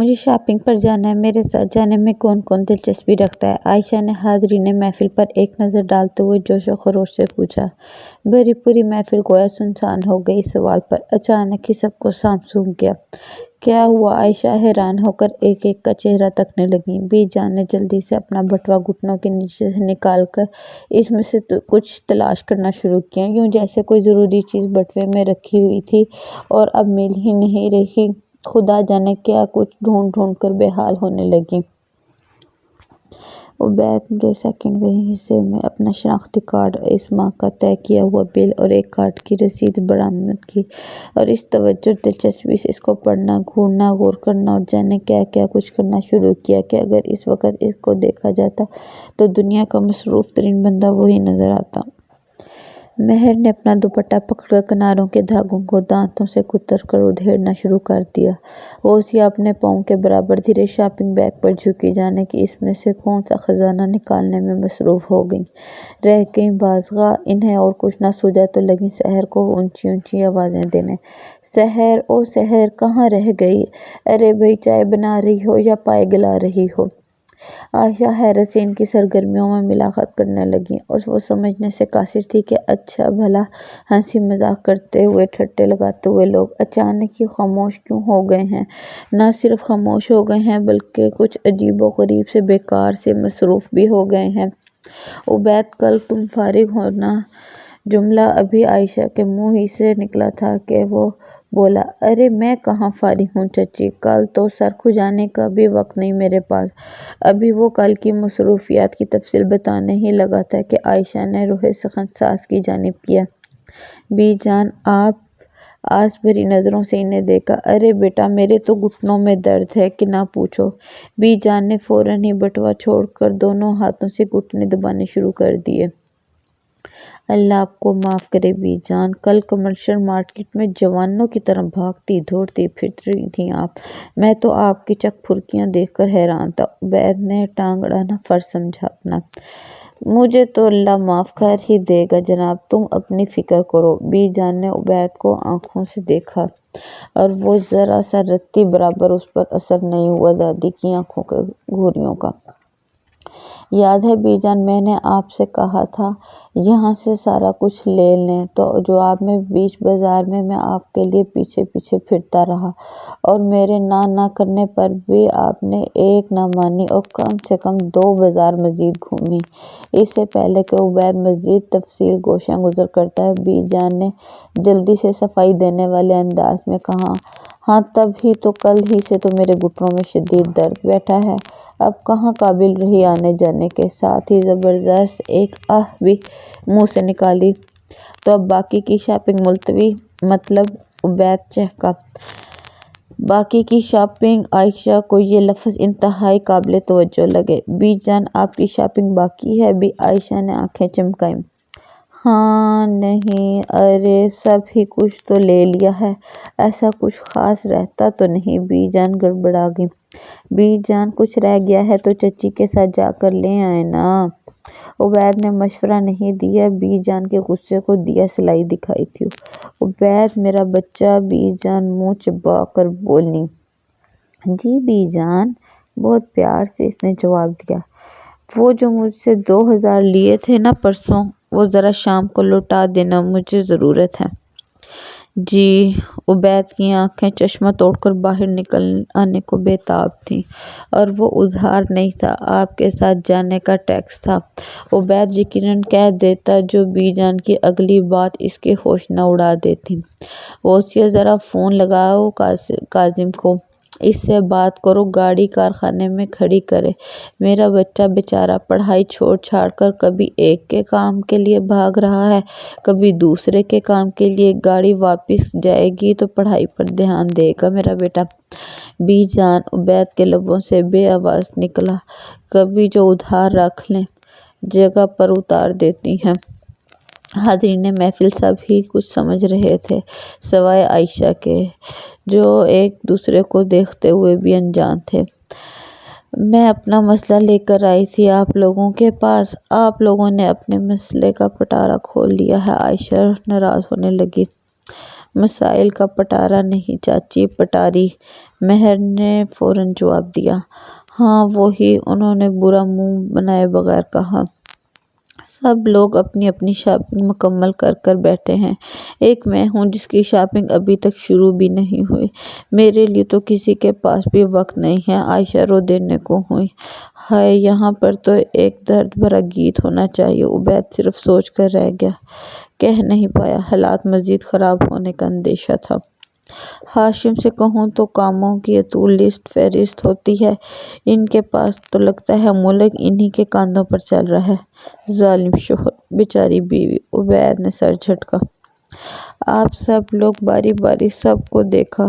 مجھے شاپنگ پر جانا ہے، میرے ساتھ جانے میں کون کون دلچسپی رکھتا ہے؟ عائشہ نے حاضرین محفل پر ایک نظر ڈالتے ہوئے جوش و خروش سے پوچھا۔ بھری پوری محفل گویا سنسان ہو گئی۔ اس سوال پر اچانک ہی سب کو سانپ سونگھ گیا۔ کیا ہوا؟ عائشہ حیران ہو کر ایک ایک کا چہرہ تکنے لگیں۔ بی جان نے جلدی سے اپنا بٹوا گھٹنوں کے نیچے سے نکال کر اس میں سے کچھ تلاش کرنا شروع کیا، یوں جیسے کوئی ضروری چیز بٹوے میں رکھی ہوئی تھی اور اب مل ہی نہیں رہی۔ خدا جانے کیا کچھ ڈھونڈ ڈھونڈ کر بے حال ہونے لگیں۔ عبید نے سیکنڈویں حصے میں اپنا شناختی کارڈ، اس ماہ کا طے کیا ہوا بل اور ایک کارڈ کی رسید برآمد کی اور اس توجہ اور دلچسپی سے اس کو پڑھنا، گھورنا، غور کرنا اور جانے کیا کیا کچھ کرنا شروع کیا کہ اگر اس وقت اس کو دیکھا جاتا تو دنیا کا مصروف ترین بندہ وہی نظر آتا۔ مہر نے اپنا دوپٹہ پکڑ کر کناروں کے دھاگوں کو دانتوں سے کتر کر ادھیڑنا شروع کر دیا۔ غوثیہ اپنے پاؤں کے برابر دھرے شاپنگ بیگ پر جھکی، جانے کہ اس میں سے کون سا خزانہ نکالنے میں مصروف ہو گئیں۔ رہ گئیں بازگاہ۔ انہیں اور کچھ نہ سوجا تو لگیں سحر کو اونچی اونچی آوازیں دینے۔ سحر! او سحر! کہاں رہ گئی؟ ارے بھئی، چائے بنا رہی ہو یا پائے گلا رہی ہو؟ عائشہ حیرت سے ان کی سرگرمیوں میں ملاحت کرنے لگیں اور وہ سمجھنے سے قاصر تھی کہ اچھا بھلا ہنسی مذاق کرتے ہوئے، ٹھٹے لگاتے ہوئے لوگ اچانک ہی خاموش کیوں ہو گئے ہیں۔ نہ صرف خاموش ہو گئے ہیں بلکہ کچھ عجیب و غریب سے بیکار سے مصروف بھی ہو گئے ہیں۔ عبید، کل تم فارغ ہونا جملہ ابھی عائشہ کے منہ ہی سے نکلا تھا کہ وہ بولا، ارے میں کہاں فارغ ہوں چچی، کل تو سر کھجانے کا بھی وقت نہیں میرے پاس۔ ابھی وہ کل کی مصروفیات کی تفصیل بتانے ہی لگا تھا کہ عائشہ نے رخ سخن ساس کی جانب کیا۔ بی جان! آپ آس بھری نظروں سے انہیں دیکھا۔ ارے بیٹا، میرے تو گھٹنوں میں درد ہے کہ نہ پوچھو۔ بی جان نے فوراً ہی بٹوا چھوڑ کر دونوں ہاتھوں سے گھٹنے دبانے شروع کر دیے۔ اللہ آپ کو معاف کرے بی جان، کل کمرشل مارکیٹ میں جوانوں کی طرح بھاگتی دھوڑتی پھر رہی تھیں آپ، میں تو آپ کی چک پھرکیاں دیکھ کر حیران تھا۔ عبید نے ٹانگ اڑانا فرض سمجھا اپنا۔ مجھے تو اللہ معاف کر ہی دے گا جناب، تم اپنی فکر کرو۔ بی جان نے عبید کو آنکھوں سے دیکھا اور وہ ذرا سا رتی برابر اس پر اثر نہیں ہوا دادی کی آنکھوں کے گھوریوں کا۔ یاد ہے بی جان، میں نے آپ سے کہا تھا یہاں سے سارا کچھ لے لیں، تو جواب میں بیچ بازار میں آپ کے لیے پیچھے پیچھے پھرتا رہا اور میرے نہ کرنے پر بھی آپ نے ایک نہ مانی اور کم سے کم 2 بازار مزید گھومی۔ اس سے پہلے کہ عبید مزید تفصیل گوشہ گزر کرتا، بی جان نے جلدی سے صفائی دینے والے انداز میں کہا، ہاں تب ہی تو، کل ہی سے تو میرے گھٹنوں میں شدید درد بیٹھا ہے، اب کہاں قابل رہی آنے جانے کے۔ ساتھ ہی زبردست ایک آہ بھی منہ سے نکالی۔ تو اب باقی کی شاپنگ ملتوی؟ مطلب؟ عبید چہکا۔ باقی کی شاپنگ؟ عائشہ کو یہ لفظ انتہائی قابل توجہ لگے۔ بی جان، آپ کی شاپنگ باقی ہے بھی؟ عائشہ نے آنکھیں چمکائیں۔ ہاں، نہیں، ارے سب ہی کچھ تو لے لیا ہے، ایسا کچھ خاص رہتا تو نہیں۔ بی جان گڑبڑا گئیں۔ بی جان، کچھ رہ گیا ہے تو چچی کے ساتھ جا کر لے آئیں نا۔ عبید نے مشورہ نہیں دیا، بی جان کے غصے کو دیا سلائی دکھائی تھی۔ عبید میرا بچہ، بی جان منہ چبا کر بولیں۔ جی بی جان، بہت پیار سے اس نے جواب دیا۔ وہ جو مجھ سے 2000 لیے تھے نا پرسوں، وہ ذرا شام کو لوٹا دینا، مجھے ضرورت ہے۔ جی۔ عبید کی آنکھیں چشمہ توڑ کر باہر نکل آنے کو بے تاب تھیں۔ اور وہ ادھار نہیں تھا، آپ کے ساتھ جانے کا ٹیکس تھا۔ عبید یقیناً کہہ دیتا جو بی جان کی اگلی بات اس کے ہوش نہ اڑا دیتی۔ غوثیہ، ذرا فون لگاؤ کاظم کو، اس سے بات کرو، گاڑی کارخانے میں کھڑی کرے۔ میرا بچہ بیچارہ پڑھائی چھوڑ چھاڑ کر کبھی ایک کے کام کے لیے بھاگ رہا ہے، کبھی دوسرے کے کام کے لیے۔ گاڑی واپس جائے گی تو پڑھائی پر دھیان دے گا میرا بیٹا۔ بی جان، عبید کے لبوں سے بے آواز نکلا، کبھی جو ادھار رکھ لیں، جگہ پر اتار دیتی ہیں۔ حاضرین محفل سب ہی کچھ سمجھ رہے تھے سوائے عائشہ کے، جو ایک دوسرے کو دیکھتے ہوئے بھی انجان تھے۔ میں اپنا مسئلہ لے کر آئی تھی آپ لوگوں کے پاس، آپ لوگوں نے اپنے مسئلے کا پٹارا کھول لیا ہے۔ عائشہ ناراض ہونے لگی۔ مسائل کا پٹارا نہیں چاچی، پٹاری، مہر نے فوراً جواب دیا۔ ہاں وہی، انہوں نے برا منہ بنائے بغیر کہا۔ سب لوگ اپنی اپنی شاپنگ مکمل کر کر بیٹھے ہیں، ایک میں ہوں جس کی شاپنگ ابھی تک شروع بھی نہیں ہوئی۔ میرے لیے تو کسی کے پاس بھی وقت نہیں ہے، عائشہ رو دینے کو ہوئی۔ ہائے، یہاں پر تو ایک درد بھرا گیت ہونا چاہیے۔ عبید صرف سوچ کر رہ گیا، کہہ نہیں پایا۔ حالات مزید خراب ہونے کا اندیشہ تھا۔ ہاشم سے کہوں تو کاموں کی اطول لسٹ فہرست ہوتی ہے ان کے پاس، تو لگتا ہے ملک انہی کے کاندھوں پر چل رہا ہے۔ ظالم شوہر، بیچاری بیوی، عبید نے سر جھٹکا۔ آپ سب لوگ باری باری سب کو دیکھا،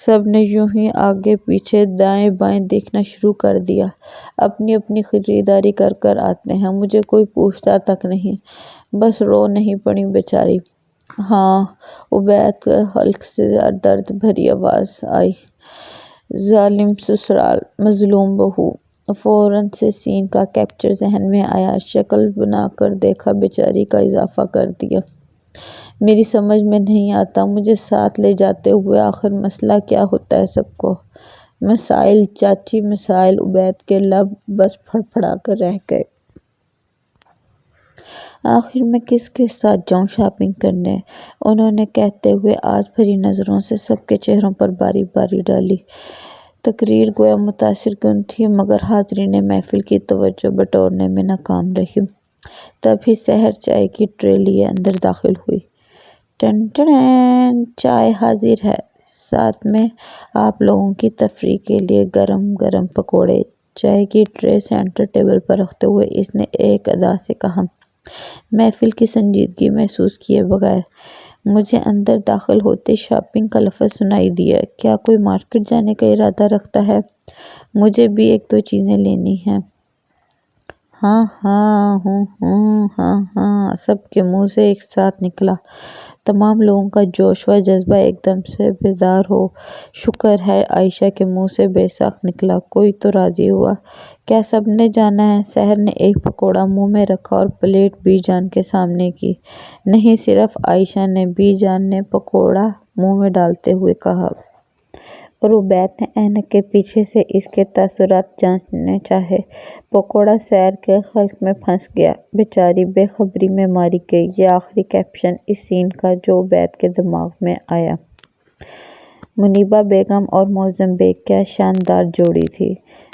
سب نے یوں ہی آگے پیچھے دائیں بائیں دیکھنا شروع کر دیا، اپنی اپنی خریداری کر کر آتے ہیں، مجھے کوئی پوچھتا تک نہیں، بس رو نہیں پڑی بیچاری۔ ہاں، عبید کے حلق سے درد بھری آواز آئی۔ ظالم سسرال، مظلوم بہو۔ فوراً سے سین کا کیپچر ذہن میں آیا، شکل بنا کر دیکھا، بیچاری کا اضافہ کر دیا۔ میری سمجھ میں نہیں آتا، مجھے ساتھ لے جاتے ہوئے آخر مسئلہ کیا ہوتا ہے سب کو؟ مسائل چاچی، مسائل۔ عبید کے لب بس پھڑپھڑا کر رہ گئے۔ آخر میں کس کے ساتھ جاؤں شاپنگ کرنے؟ انہوں نے کہتے ہوئے آس بھری نظروں سے سب کے چہروں پر باری باری ڈالی۔ تقریر گویا متاثر کن تھی، مگر حاضرین محفل کی توجہ بٹورنے میں ناکام رہی۔ تبھی سحر چائے کی ٹرے لیے اندر داخل ہوئی۔ ٹن ٹن، چائے حاضر ہے، ساتھ میں آپ لوگوں کی تفریح کے لیے گرم گرم پکوڑے۔ چائے کی ٹرے سینٹر ٹیبل پر رکھتے ہوئے اس نے ایک ادا سے کہا، محفل کی سنجیدگی محسوس کیے بغیر۔ مجھے اندر داخل ہوتے شاپنگ کا لفظ سنائی دیا۔ کیا کوئی مارکیٹ جانے کا ارادہ رکھتا ہے؟ مجھے بھی ایک دو چیزیں لینی ہیں۔ ہاں ہاں، ہاں ہاں، سب کے منہ سے ایک ساتھ نکلا۔ تمام لوگوں کا جوش و جذبہ ایک دم سے بیدار ہو۔ شکر ہے، عائشہ کے منہ سے بے ساختہ نکلا۔ کوئی تو راضی ہوا۔ کیا سب نے جانا ہے؟ سحر نے ایک پکوڑا منہ میں رکھا اور پلیٹ بی جان کے سامنے کی۔ نہیں، صرف عائشہ نے۔ بی جان نے پکوڑا منہ میں ڈالتے ہوئے کہا۔ اور عبید نے اینک کے پیچھے سے اس کے تاثرات جانچنے چاہے۔ پکوڑا سحر کے حلق میں پھنس گیا۔ بیچاری بے خبری میں ماری گئی۔ یہ آخری کیپشن اس سین کا جو عبید کے دماغ میں آیا۔ منیبہ بیگم اور معظم بیگ کیا شاندار جوڑی تھی۔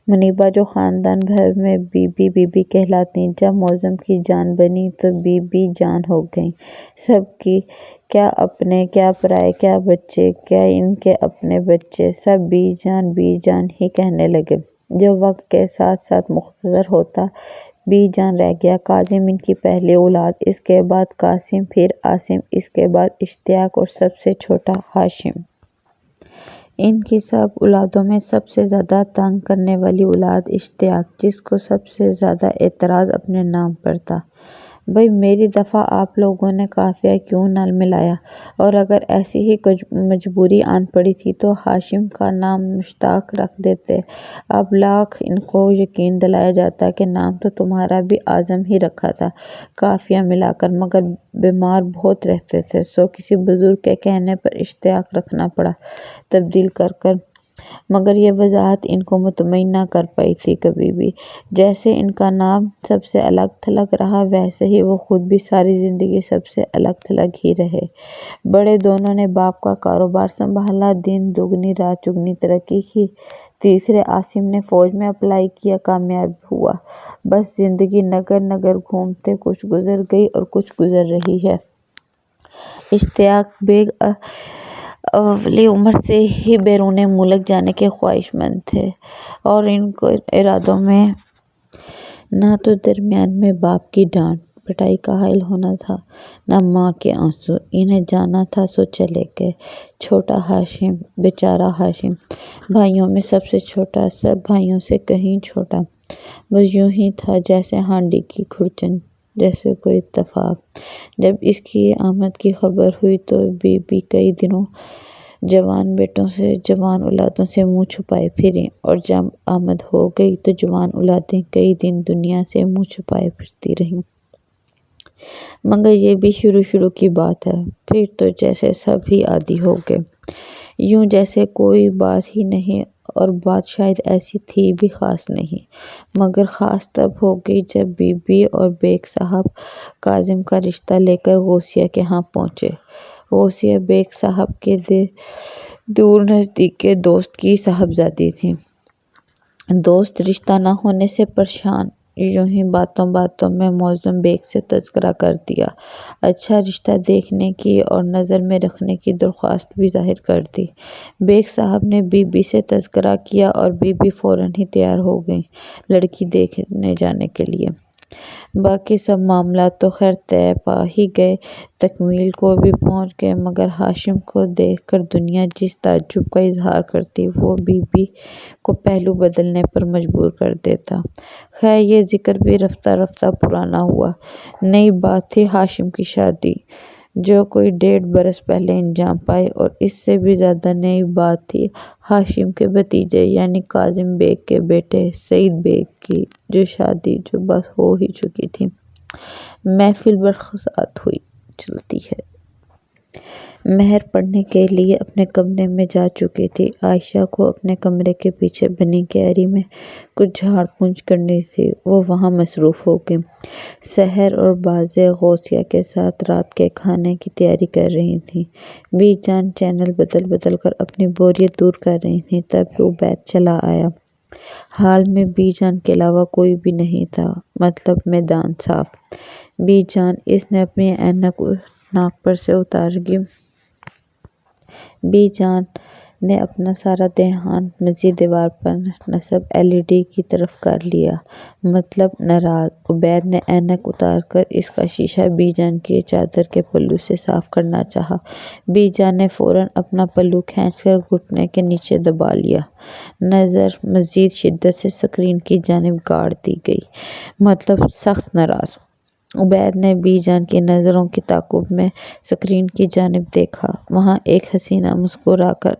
منیبہ جو خاندان بھر میں بی بی کہلاتیں، جب معظم کی جان بنی تو بی جان ہو گئیں سب کی۔ کیا اپنے، کیا پرائے، کیا بچے، کیا ان کے اپنے بچے، سب بی جان ہی کہنے لگے۔ جو وقت کے ساتھ ساتھ مختصر ہوتا بی جان رہ گیا۔ کاظم ان کی پہلی اولاد، اس کے بعد قاسم، پھر عاصم، اس کے بعد اشتیاق اور سب سے چھوٹا ہاشم۔ ان کی سب اولادوں میں سب سے زیادہ تنگ کرنے والی اولاد اشتیاق، جس کو سب سے زیادہ اعتراض اپنے نام پر تھا۔ بھئی میری دفعہ آپ لوگوں نے قافیہ کیوں نہ ملایا؟ اور اگر ایسی ہی کچھ مجبوری آن پڑی تھی تو ہاشم کا نام مشتاق رکھ دیتے۔ اب لاکھ ان کو یقین دلایا جاتا کہ نام تو تمہارا بھی اعظم ہی رکھا تھا قافیہ ملا کر، مگر بیمار بہت رہتے تھے، سو کسی بزرگ کے کہنے پر اشتیاق رکھنا پڑا تبدیل کر کر۔ مگر یہ وضاحت ان کو مطمئن نہ کر پائی تھی کبھی بھی۔ جیسے ان کا نام سب سے الگ تھلگ رہا، ویسے ہی وہ خود بھی ساری زندگی سب سے الگ تھلگ ہی رہے۔ بڑے دونوں نے باپ کا کاروبار سنبھالا، دن دگنی رات چگنی ترقی کی۔ تیسرے عاصم نے فوج میں اپلائی کیا، کامیاب ہوا۔ بس زندگی نگر نگر گھومتے کچھ گزر گئی اور کچھ گزر رہی ہے۔ اشتیاق بیگ اولی عمر سے ہی بیرون ملک جانے کے خواہش مند تھے، اور ان کے ارادوں میں نہ تو درمیان میں باپ کی ڈانٹ پٹائی کا حائل ہونا تھا، نہ ماں کے آنسو۔ انہیں جانا تھا سو چلے گئے۔ چھوٹا ہاشم، بیچارہ ہاشم، بھائیوں میں سب سے چھوٹا، سب بھائیوں سے کہیں چھوٹا، بس یوں ہی تھا جیسے ہانڈی کی کھرچن، جیسے کوئی اتفاق۔ جب اس کی آمد کی خبر ہوئی تو بی کئی دنوں جوان بیٹوں سے، جوان اولادوں سے منہ چھپائے پھریں، اور جب آمد ہو گئی تو جوان اولادیں کئی دن دنیا سے منہ چھپائے پھرتی رہیں۔ مگر یہ بھی شروع کی بات ہے، پھر تو جیسے سب ہی عادی ہو گئے، یوں جیسے کوئی بات ہی نہیں، اور بات شاید ایسی تھی بھی خاص نہیں، مگر خاص تب ہو گئی جب بی بی اور بیگ صاحب کاظم کا رشتہ لے کر غوثیہ کے ہاں پہنچے۔ غوثیہ بیگ صاحب کے دور نزدیک کے دوست کی صاحبزادی تھی۔ دوست رشتہ نہ ہونے سے پریشان، یوں ہی باتوں باتوں میں معظم بیگ سے تذکرہ کر دیا، اچھا رشتہ دیکھنے کی اور نظر میں رکھنے کی درخواست بھی ظاہر کر دی۔ بیگ صاحب نے بی بی سے تذکرہ کیا اور بی بی فوراً ہی تیار ہو گئیں لڑکی دیکھنے جانے کے لیے۔ باقی سب معاملات تو خیر طے پا ہی گئے، تکمیل کو بھی پہنچ گئے، مگر ہاشم کو دیکھ کر دنیا جس تعجب کا اظہار کرتی وہ بی بی کو پہلو بدلنے پر مجبور کر دیتا۔ خیر یہ ذکر بھی رفتہ رفتہ پرانا ہوا۔ نئی بات تھی ہاشم کی شادی، جو کوئی 1.5 برس پہلے انجام پائی، اور اس سے بھی زیادہ نئی بات تھی ہاشم کے بھتیجے یعنی کاظم بیگ کے بیٹے سعید بیگ کی، جو شادی جو بس ہو ہی چکی تھی۔ محفل برخاست ہوئی چلتی ہے۔ مہر پڑھنے کے لیے اپنے کمرے میں جا چکی تھی۔ عائشہ کو اپنے کمرے کے پیچھے بنی کیاری میں کچھ جھاڑ پونچھ کرنی تھی، وہ وہاں مصروف ہو گئی۔ سحر اور بازیں غوثیہ کے ساتھ رات کے کھانے کی تیاری کر رہی تھیں۔ بی جان چینل بدل بدل کر اپنی بوریت دور کر رہی تھیں، تب عبید چلا آیا۔ حال میں بی جان کے علاوہ کوئی بھی نہیں تھا، مطلب میدان صاف۔ بی جان، اس نے اپنی اینک ناک پر سے اتار لی۔ بی جان نے اپنا سارا دھیان مزید دیوار پر نصب LED کی طرف کر لیا، مطلب ناراض۔ عبید نے اینک اتار کر اس کا شیشہ بی جان کی چادر کے پلو سے صاف کرنا چاہا۔ بی جان نے فوراً اپنا پلو کھینچ کر گھٹنے کے نیچے دبا لیا۔ نظر مزید شدت سے سکرین کی جانب گاڑ دی گئی، مطلب سخت ناراض۔ عبید نے بی جان کی نظروں کے تعاقب میں سکرین کی جانب دیکھا۔ وہاں ایک حسینہ مسکرا کر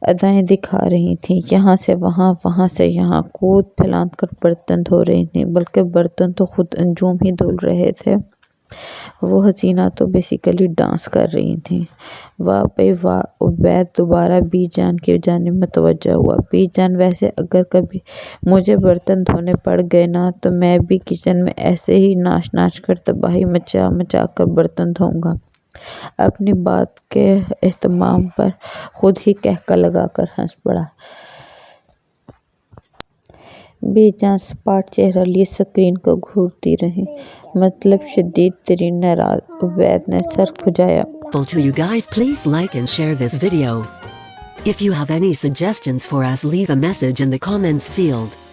ادائیں دکھا رہی تھیں، یہاں سے وہاں، وہاں سے یہاں کود پھلان کر برتن دھو رہی تھیں، بلکہ برتن تو خود انجم ہی دھل رہے تھے۔ وہ حسینہ تو بیسیکلی ڈانس کر رہی تھیں۔ واہ بھئی واہ! عبید دوبارہ بی جان کی جانب متوجہ ہوا۔ بی جان، ویسے اگر کبھی مجھے برتن دھونے پڑ گئے نا تو میں بھی کچن میں ایسے ہی ناچ ناچ کر تباہی مچا مچا کر برتن دھوؤں گا۔ اپنی بات کے اہتمام پر خود ہی قہقہ لگا کر ہنس پڑا۔ بی جان سپاٹ چہرہ لیے سکرین کو گھورتی رہیں، مطلب شدید ترین ناراض۔ عبید نے سر کھجایا۔ To you guys, please like and share this video. If you have any suggestions for us, leave a message in the comments field.